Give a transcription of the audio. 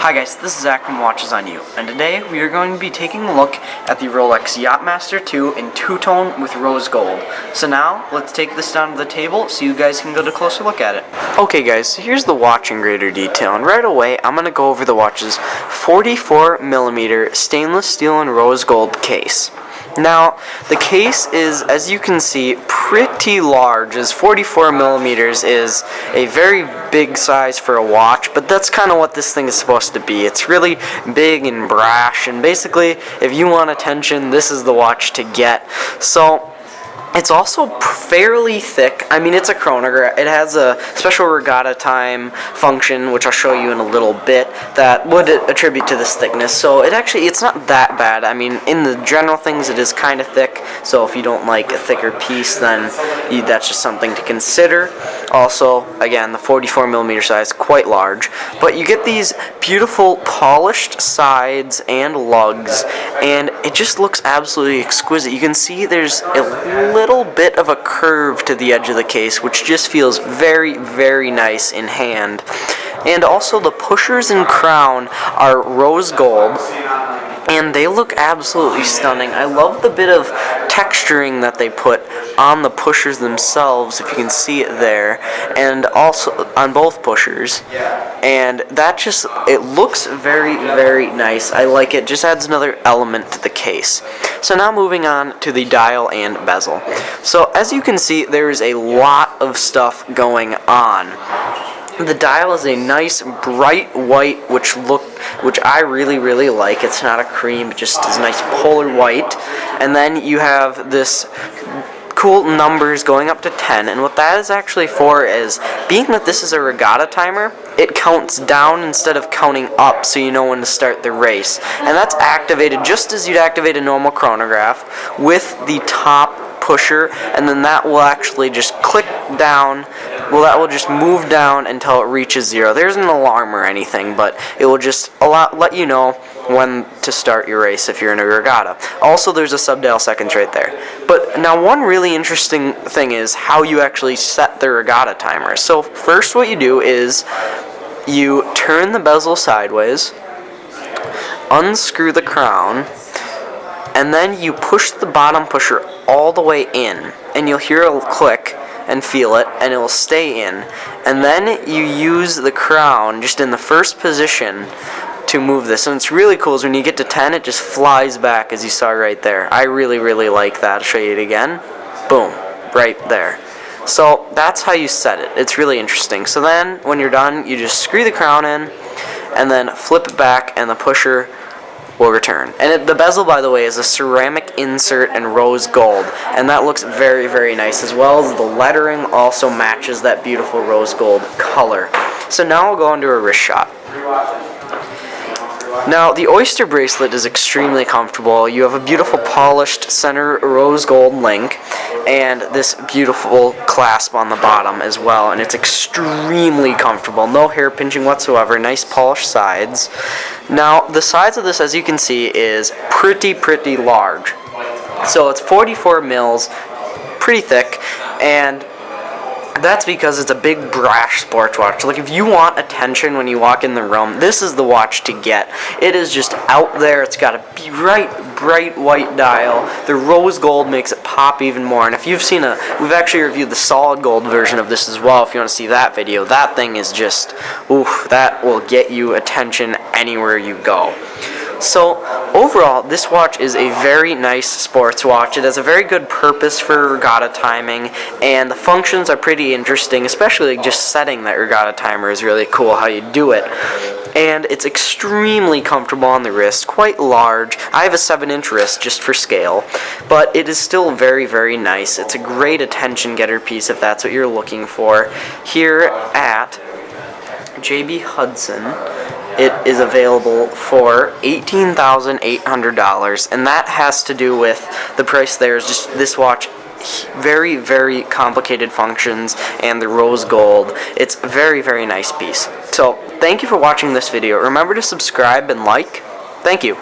Hi guys, this is Zach from Watches on You, and today we are going to be taking a look at the Rolex Yachtmaster II in two-tone with rose gold. So now, let's take this down to the table so you guys can get a closer look at it. Okay guys, so here's the watch in greater detail, and right away I'm going to go over the watch's 44mm stainless steel and rose gold case. Now, the case is, as you can see, pretty large, as 44mm is a very big size for a watch, but that's kind of what this thing is supposed to be. It's really big and brash, and basically, if you want attention, this is the watch to get. So, it's also fairly thick. I mean, it's a chronograph. It has a special regatta time function, which I'll show you in a little bit, that would attribute to this thickness. So it's not that bad. I mean, in the general things, it is kind of thick. So if you don't like a thicker piece, then that's just something to consider. Also, again, the 44mm size, quite large. But you get these beautiful polished sides and lugs, and it just looks absolutely exquisite. You can see there's a little bit of a curve to the edge of the case, which just feels very, very nice in hand. And also the pushers and crown are rose gold, and they look absolutely stunning. I love the bit of texturing that they put on the pushers themselves, if you can see it there, and also on both pushers. And that just, it looks very, very nice. I like it. Just adds another element to the case. So now moving on to the dial and bezel. So as you can see, there is a lot of stuff going on. The dial is a nice bright white, which I really, really like. It's not a cream, it just is nice polar white. And then you have this cool numbers going up to 10, and what that is actually for is, being that this is a regatta timer, it counts down instead of counting up, so you know when to start the race. And that's activated just as you'd activate a normal chronograph with the top pusher, and then that will actually just click down. Well, that will just move down until it reaches 0. There's an alarm or anything, but it will just let you know when to start your race if you're in a regatta. Also, there's a subdial seconds right there. But now one really interesting thing is how you actually set the regatta timer. So first what you do is you turn the bezel sideways, unscrew the crown, and then you push the bottom pusher all the way in, and you'll hear a click and feel it, and it will stay in. And then you use the crown just in the first position to move this. And it's really cool is when you get to 10, it just flies back, as you saw right there. I really, really like that. I'll show you it again. Boom, right there. So that's how you set it. It's really interesting. So then when you're done, you just screw the crown in and then flip it back, and the pusher will return. And the bezel, by the way, is a ceramic insert and rose gold, and that looks very, very nice, as well as the lettering also matches that beautiful rose gold color. So now we'll go into a wrist shot. Now, the oyster bracelet is extremely comfortable. You have a beautiful polished center rose gold link, and this beautiful clasp on the bottom as well, and it's extremely comfortable. No hair pinching whatsoever, nice polished sides. Now, the size of this, as you can see, is pretty large. So it's 44 mils, pretty thick, and that's because it's a big brash sports watch. Like, if you want attention when you walk in the room, this is the watch to get. It is just out there. It's got a bright white dial. The rose gold makes it pop even more. And if you've seen we've actually reviewed the solid gold version of this as well. If you want to see that video, that thing is just, oof, that will get you attention anywhere you go. So, overall, this watch is a very nice sports watch. It has a very good purpose for regatta timing, and the functions are pretty interesting, especially just setting that regatta timer is really cool, how you do it. And it's extremely comfortable on the wrist, quite large. I have a 7-inch wrist just for scale, but it is still very, very nice. It's a great attention getter piece if that's what you're looking for. Here at JB Hudson, it is available for $18,800, and that has to do with the price there is just this watch. Very, very complicated functions, and the rose gold. It's a very, very nice piece. So, thank you for watching this video. Remember to subscribe and like. Thank you.